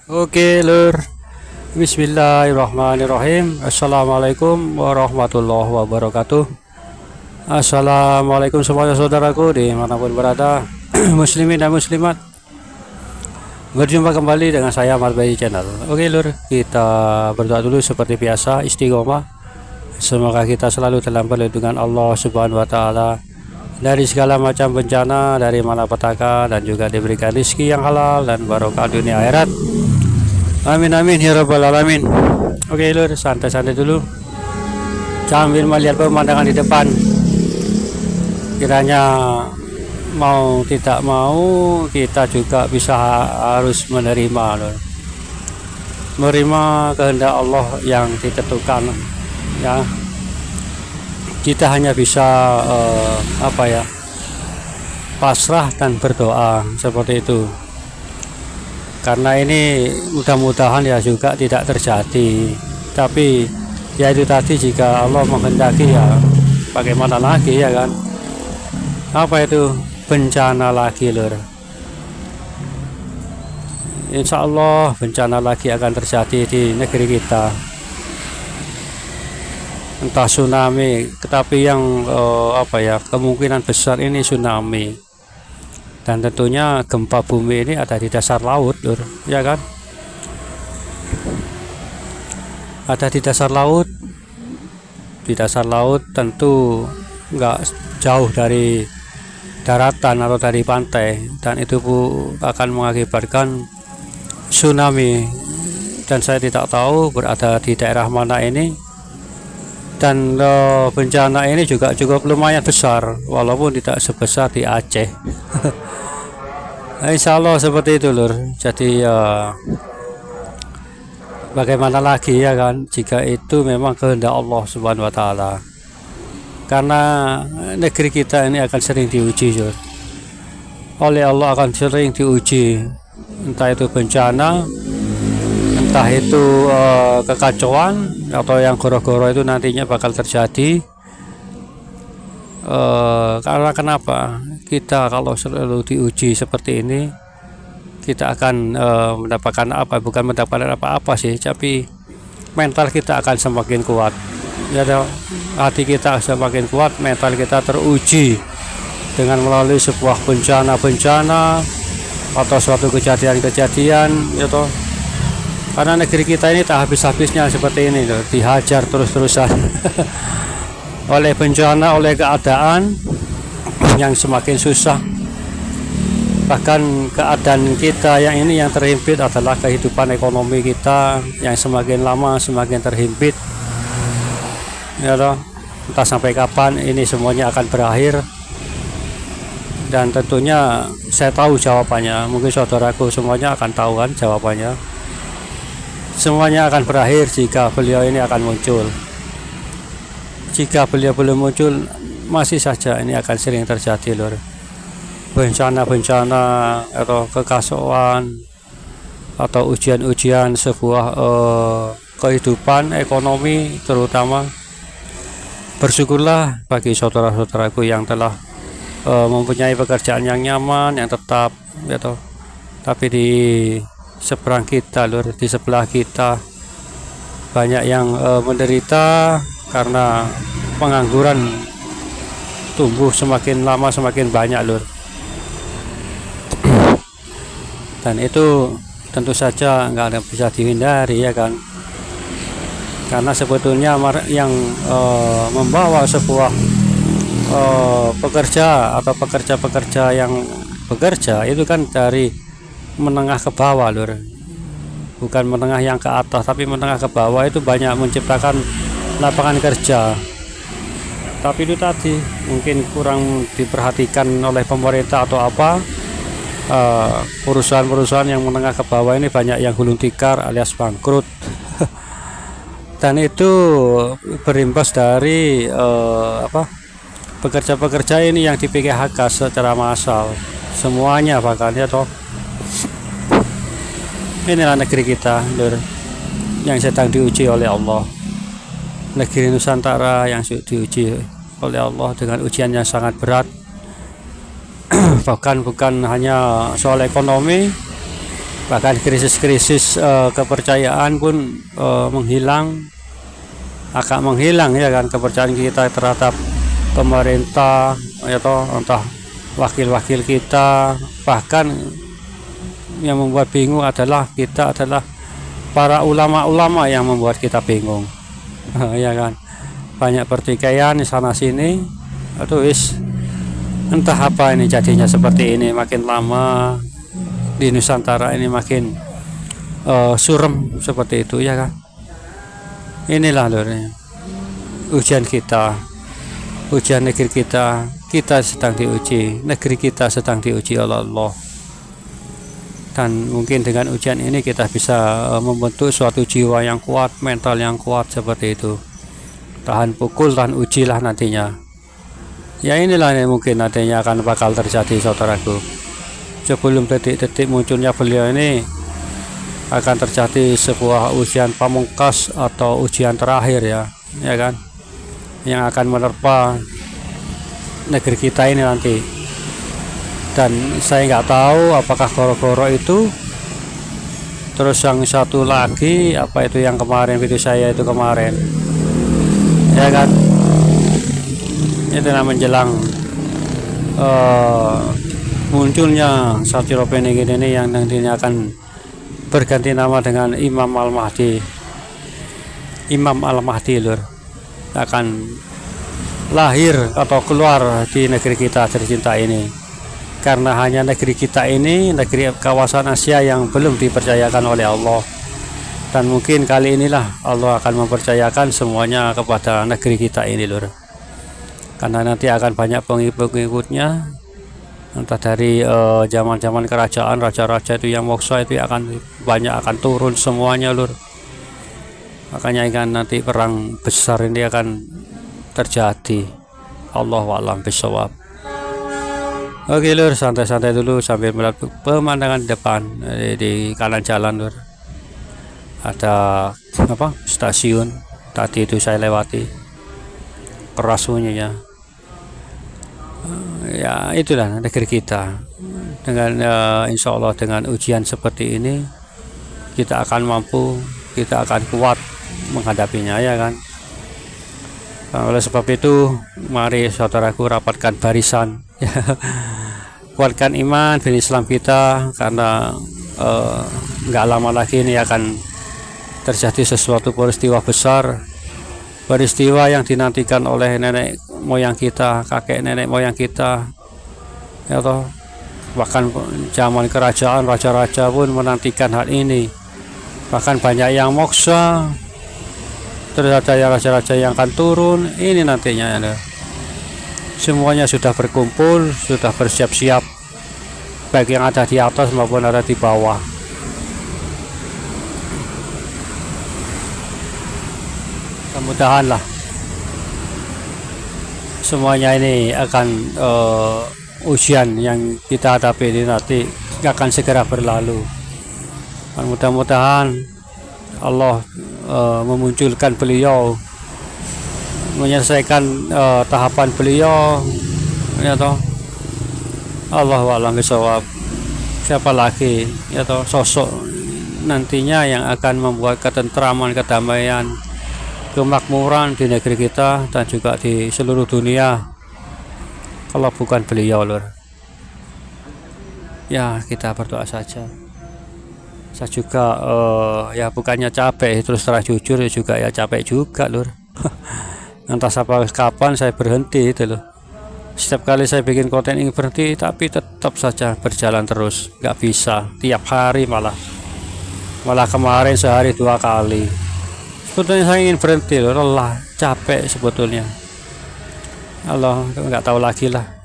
Oke, Lur. Bismillahirrahmanirrahim. Assalamualaikum warahmatullahi wabarakatuh. Assalamualaikum semuanya saudaraku dimanapun berada, muslimin dan muslimat. Berjumpa kembali dengan saya Ahmad Bayi Channel. Oke, Lur, kita berdoa dulu seperti biasa, istiqomah. Semoga kita selalu dalam perlindungan Allah Subhanahu wa taala dari segala macam bencana, dari malapetaka, dan juga diberikan rezeki yang halal dan barokah dunia akhirat. Amin amin ya rabbal alamin. Oke, Lur, santai-santai dulu sambil melihat pemandangan di depan. Kiranya mau tidak mau kita juga bisa harus menerima, Lur. Menerima kehendak Allah yang ditentukan, ya. Kita hanya bisa pasrah dan berdoa seperti itu. Karena ini mudah-mudahan ya juga tidak terjadi. Tapi ya itu tadi, jika Allah menghendaki ya bagaimana lagi, ya kan. Apa itu bencana lagi, Lur? Insya Allah bencana lagi akan terjadi di negeri kita. Entah tsunami, tetapi yang kemungkinan besar ini tsunami. Dan tentunya gempa bumi ini ada di dasar laut, Lur, ya kan? Ada di dasar laut. Di dasar laut tentu nggak jauh dari daratan atau dari pantai, dan itu akan mengakibatkan tsunami. Dan saya tidak tahu berada di daerah mana ini. Dan bencana ini juga cukup lumayan besar, walaupun tidak sebesar di Aceh. Insya Allah seperti itu, Lur. Jadi bagaimana lagi, ya kan, jika itu memang kehendak Allah Subhanahu wa taala. Karena negeri kita ini akan sering diuji, Lur. Oleh Allah akan sering diuji, entah itu bencana, entah itu kekacauan, atau yang goro-goro itu nantinya bakal terjadi. Karena kenapa? Kita kalau selalu diuji seperti ini, kita akan mendapatkan apa? Bukan mendapatkan apa-apa sih, tapi mental kita akan semakin kuat. Ya, hati kita semakin kuat, mental kita teruji dengan melalui sebuah bencana atau suatu kejadian-kejadian, ya toh. Karena negeri kita ini tak habis-habisnya seperti ini, loh, dihajar terus-terusan oleh bencana, oleh keadaan yang semakin susah. Bahkan keadaan kita yang ini yang terhimpit adalah kehidupan ekonomi kita yang semakin lama semakin terhimpit, ya loh. Entah sampai kapan ini semuanya akan berakhir. Dan tentunya saya tahu jawabannya, mungkin saudaraku semuanya akan tahu kan jawabannya. Semuanya akan berakhir jika beliau ini akan muncul. Jika beliau belum muncul, masih saja ini akan sering terjadi, Lur. Bencana-bencana atau kekacauan atau ujian-ujian sebuah kehidupan ekonomi terutama. Bersyukurlah bagi saudara-saudaraku yang telah mempunyai pekerjaan yang nyaman, yang tetap, ya toh. Tapi di seberang kita, Lur, di sebelah kita banyak yang menderita karena pengangguran tumbuh semakin lama semakin banyak, Lur. Dan itu tentu saja nggak ada bisa dihindari, ya kan. Karena sebetulnya yang membawa sebuah pekerja atau pekerja-pekerja yang bekerja itu kan dari menengah ke bawah, Lur. Bukan menengah yang ke atas, tapi menengah ke bawah itu banyak menciptakan lapangan kerja. Tapi itu tadi mungkin kurang diperhatikan oleh pemerintah atau apa. Perusahaan-perusahaan yang menengah ke bawah ini banyak yang gulung tikar alias bangkrut. Dan itu berimbas dari pekerja-pekerja ini yang di PHK secara massal semuanya, bahkan, ya toh. Inilah negeri kita, Lur, yang sedang diuji oleh Allah. Negeri Nusantara yang diuji oleh Allah dengan ujian yang sangat berat. Bahkan bukan hanya soal ekonomi, bahkan krisis-krisis kepercayaan pun menghilang, agak menghilang ya kan, kepercayaan kita terhadap pemerintah ya toh, entah wakil-wakil kita. Bahkan yang membuat bingung adalah kita adalah para ulama-ulama yang membuat kita bingung. Ya kan, banyak pertikaian di sana sini. Aduh entah apa ini jadinya seperti ini, makin lama di Nusantara ini makin suram seperti itu ya kan. Inilah lur, ujian kita, ujian negeri kita sedang diuji, negeri kita sedang diuji oleh Allah. Dan mungkin dengan ujian ini kita bisa membentuk suatu jiwa yang kuat, mental yang kuat seperti itu. Tahan pukul, tahan uji lah nantinya. Ya inilah yang mungkin nantinya akan bakal terjadi saudaraku. Sebelum detik-detik munculnya beliau ini akan terjadi sebuah ujian pamungkas atau ujian terakhir ya kan, yang akan menerpa negeri kita ini nanti. Dan saya nggak tahu apakah goro-goro itu. Terus yang satu lagi apa itu yang kemarin video saya itu kemarin ya kan, itu menjelang munculnya Satyopen ini yang nantinya akan berganti nama dengan Imam Al-Mahdi. Imam Al-Mahdi lur akan lahir atau keluar di negeri kita tercinta ini. Karena hanya negeri kita ini, negeri kawasan Asia yang belum dipercayakan oleh Allah. Dan mungkin kali inilah Allah akan mempercayakan semuanya kepada negeri kita ini lur. Karena nanti akan banyak pengikut-pengikutnya, entah dari zaman-zaman kerajaan, raja-raja itu yang moksa itu akan banyak, akan turun semuanya lur. Makanya kan nanti perang besar ini akan terjadi. Allahu a'lam bishawab. Oke lur, santai-santai dulu sambil melihat pemandangan depan. Di kanan jalan lur ada apa, stasiun tadi itu saya lewati, keras bunyinya. Ya itulah negeri kita. Dengan insya Allah dengan ujian seperti ini kita akan mampu, kita akan kuat menghadapinya ya kan. Oleh sebab itu mari saudaraku rapatkan barisan kuatkan iman dan Islam kita, karena nggak lama lagi ini akan terjadi sesuatu peristiwa besar, peristiwa yang dinantikan oleh nenek moyang kita, kakek nenek moyang kita ya toh. Bahkan zaman kerajaan, raja-raja pun menantikan hal ini, bahkan banyak yang moksa. Terus ada yang raja-raja yang akan turun ini nantinya ya. Semuanya sudah berkumpul, sudah bersiap-siap, baik yang ada di atas maupun ada di bawah. Mudah-mudahan lah semuanya ini akan ujian yang kita hadapi ini nanti akan segera berlalu. Dan mudah-mudahan Allah memunculkan beliau, menyelesaikan tahapan beliau ya toh. Allahu a'lam bishawab. Siapa lagi ya toh sosok nantinya yang akan membuat ketentraman, kedamaian, kemakmuran di negeri kita dan juga di seluruh dunia kalau bukan beliau lur. Ya kita berdoa saja. Saya juga ya bukannya capek, terus terang jujur juga ya capek juga lur. Entah sampai kapan saya berhenti itu loh. Setiap kali saya bikin konten ini berhenti, tapi tetap saja berjalan terus, nggak bisa tiap hari, malah kemarin sehari 2 kali. Sebetulnya saya ingin berhenti loh, lelah, capek sebetulnya. Allah nggak tahu lagi lah.